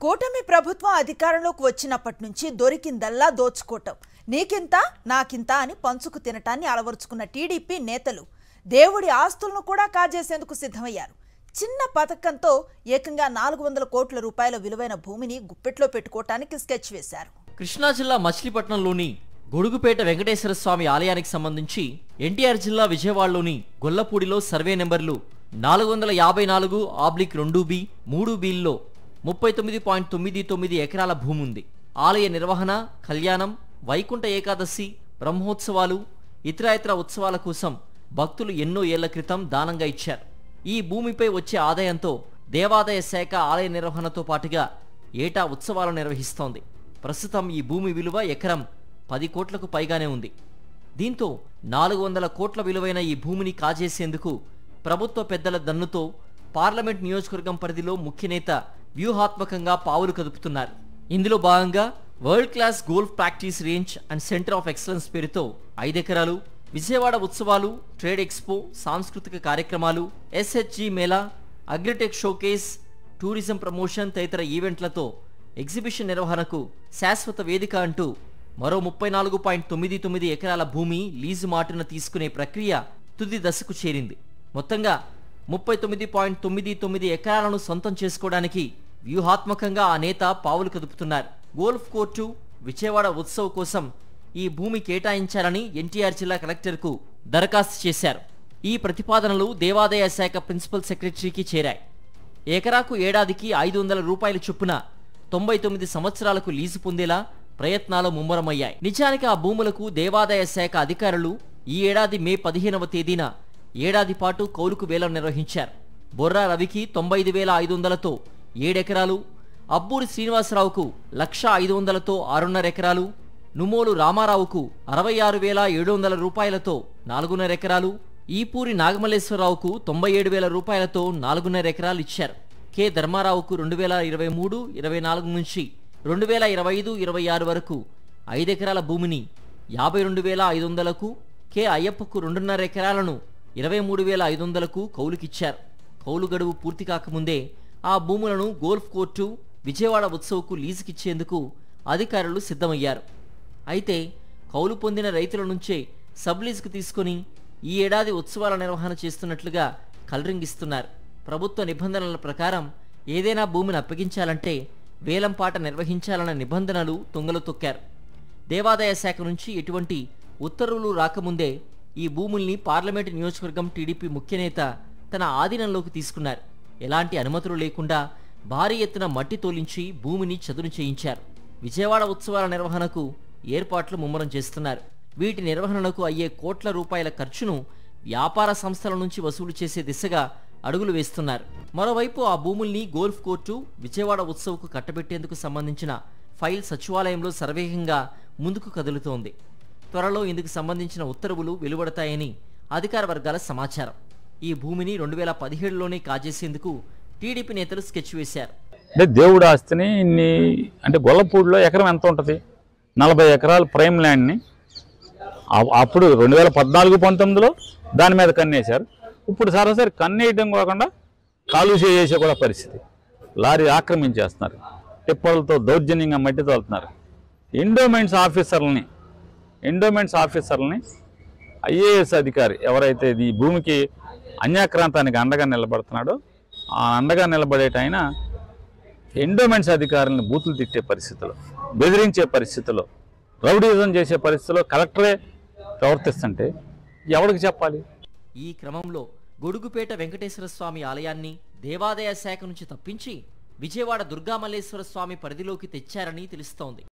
కూటమి ప్రభుత్వం అధికారంలోకి వచ్చినప్పటి నుంచి దొరికిందల్లా దోచుకోవటం, నీకింత నాకింత అని పంచుకు తినటాన్ని అలవరుచుకున్న టీడీపీ నేతలు దేవుడి ఆస్తులను కూడా కాజేసేందుకు సిద్ధమయ్యారు. చిన్న పథకంతో ఏకంగా 400 కోట్ల రూపాయల విలువైన భూమిని గుప్పెట్లో పెట్టుకోవటానికి స్కెచ్ వేశారు. కృష్ణా జిల్లా మచిలీపట్నంలోని గొడుగుపేట వెంకటేశ్వర స్వామి ఆలయానికి సంబంధించి ఎన్టీఆర్ జిల్లా విజయవాడలోని గొల్లపూడిలో సర్వే నెంబర్లు 454/2B 3Bల్లో 39.99 ఎకరాల భూమి ఉంది. ఆలయ నిర్వహణ, కళ్యాణం, వైకుంఠ ఏకాదశి, బ్రహ్మోత్సవాలు, ఇతర ఉత్సవాల కోసం భక్తులు ఎన్నో ఏళ్ల క్రితం దానంగా ఇచ్చారు. ఈ భూమిపై వచ్చే ఆదాయంతో దేవాదాయ శాఖ ఆలయ నిర్వహణతో పాటుగా ఏటా ఉత్సవాలు నిర్వహిస్తోంది. ప్రస్తుతం ఈ భూమి విలువ ఎకరం 10 కోట్లకు పైగానే ఉంది. దీంతో 400 కోట్ల విలువైన ఈ భూమిని కాజేసేందుకు ప్రభుత్వ పెద్దల దన్నుతో పార్లమెంట్ నియోజకవర్గం పరిధిలో ముఖ్యనేత వ్యూహాత్మకంగా పావులు కదుపుతున్నారు. ఇందులో భాగంగా world class golf practice range and centre of excellence పేరుతో 5 ఎకరాలు, విజయవాడ ఉత్సవాలు, ట్రేడ్ ఎక్స్పో, సాంస్కృతిక కార్యక్రమాలు, SHG Mela, agritech showcase, tourism promotion తదితర ఈవెంట్లతో ఎగ్జిబిషన్ నిర్వహణకు శాశ్వత వేదిక అంటూ మరో 34.99 ఎకరాల భూమి లీజు మాటున తీసుకునే ప్రక్రియ తుది దశకు చేరింది. మొత్తంగా 39.99 ఎకరాలను సొంతం చేసుకోవడానికి వ్యూహాత్మకంగా ఆ నేత పావులు కదుపుతున్నారు. గోల్ఫ్ కోర్టు, విజయవాడ ఉత్సవ్ కోసం ఈ భూమి కేటాయించాలని ఎన్టీఆర్ జిల్లా కలెక్టర్కు దరఖాస్తు చేశారు. ఈ ప్రతిపాదనలు దేవాదాయ శాఖ ప్రిన్సిపల్ సెక్రటరీకి చేరాయి. ఎకరాకు ఏడాదికి 500 రూపాయల చొప్పున 99 సంవత్సరాలకు లీజు పొందేలా ప్రయత్నాలు ముమ్మరమయ్యాయి. నిజానికి ఆ భూములకు దేవాదాయ శాఖ అధికారులు ఈ ఏడాది మే 15వ తేదీన ఏడాది పాటు కౌలుకు వేలం నిర్వహించారు. బొర్రా రవికి 95,500తో 7 ఎకరాలు, అబ్బూరి శ్రీనివాసరావుకు 1,05,000తో 6.5 ఎకరాలు, నుమోలు రామారావుకు 66,700 రూపాయలతో 4.5 ఎకరాలు, ఈపూరి నాగమల్లేశ్వరరావుకు 97,000 రూపాయలతో 4.5 ఎకరాలు ఇచ్చారు. కె ధర్మారావుకు 2023-24 నుంచి 2025-26 వరకు 5 ఎకరాల భూమిని 52,500కు, కె అయ్యప్పకు 2.5 ఎకరాలను 23,500కు కౌలుకిచ్చారు. కౌలు గడువు పూర్తి కాకముందే ఆ భూములను గోల్ఫ్ కోర్టు, విజయవాడ ఉత్సవ్కు లీజుకిచ్చేందుకు అధికారులు సిద్ధమయ్యారు. అయితే కౌలు పొందిన రైతుల నుంచే సబ్ లీజుకు తీసుకుని ఈ ఏడాది ఉత్సవాల నిర్వహణ చేస్తున్నట్లుగా కలరింగిస్తున్నారు. ప్రభుత్వ నిబంధనల ప్రకారం ఏదైనా భూమిని అప్పగించాలంటే వేలంపాట నిర్వహించాలన్న నిబంధనలు తుంగలు తొక్కారు. దేవాదాయ శాఖ నుంచి ఎటువంటి ఉత్తర్వులు రాకముందే ఈ భూముల్ని పార్లమెంటు నియోజకవర్గం టీడీపీ ముఖ్యనేత తన ఆధీనంలోకి తీసుకున్నారు. ఎలాంటి అనుమతులు లేకుండా భారీ ఎత్తున మట్టి తోలించి భూమిని చదును చేయించారు. విజయవాడ ఉత్సవాల నిర్వహణకు ఏర్పాట్లు ముమ్మరం చేస్తున్నారు. వీటి నిర్వహణకు అయ్యే కోట్ల రూపాయల ఖర్చును వ్యాపార సంస్థల నుంచి వసూలు చేసే దిశగా అడుగులు వేస్తున్నారు. మరోవైపు ఆ భూముల్ని గోల్ఫ్ కోర్టు, విజయవాడ ఉత్సవ్కు కట్టబెట్టేందుకు సంబంధించిన ఫైల్ సచివాలయంలో సర్వేగంగా ముందుకు కదులుతోంది. త్వరలో ఇందుకు సంబంధించిన ఉత్తర్వులు వెలువడతాయని అధికార వర్గాల సమాచారం. ఈ భూమిని 2017లోనే కాజేసేందుకు టీడీపీ నేతలు స్కెచ్ వేశారు. అంటే దేవుడు ఆస్తిని ఇన్ని అంటే గొల్లపూడిలో ఎకరం ఎంత ఉంటుంది? 40 ఎకరాల ప్రైమ్ ల్యాండ్ని అప్పుడు 2014-19లో దాని మీద కన్నేశారు. ఇప్పుడు సరాసరి కన్నేయడం కాకుండా కాలువ చేసే కూడా పరిస్థితి. లారీ ఆక్రమించేస్తున్నారు, టిప్పలతో దౌర్జన్యంగా మట్టి తోలుతున్నారు. ఎండోమెంట్స్ ఆఫీసర్లని IAS అధికారి ఎవరైతే ఈ భూమికి అన్యాక్రాంతానికి అండగా నిలబడుతున్నాడో ఆ అండగా నిలబడేటైనా ఎండోమెంట్స్ అధికారులను బూతులు తిట్టే పరిస్థితిలో, బెదిరించే పరిస్థితిలో, రౌడీజం చేసే పరిస్థితిలో కలెక్టరే ప్రవర్తిస్తుంటే ఎవరికి చెప్పాలి? ఈ క్రమంలో గొడుగుపేట వెంకటేశ్వర స్వామి ఆలయాన్ని దేవాదాయ శాఖ నుంచి తప్పించి విజయవాడ దుర్గామల్లేశ్వర స్వామి పరిధిలోకి తెచ్చారని తెలుస్తోంది.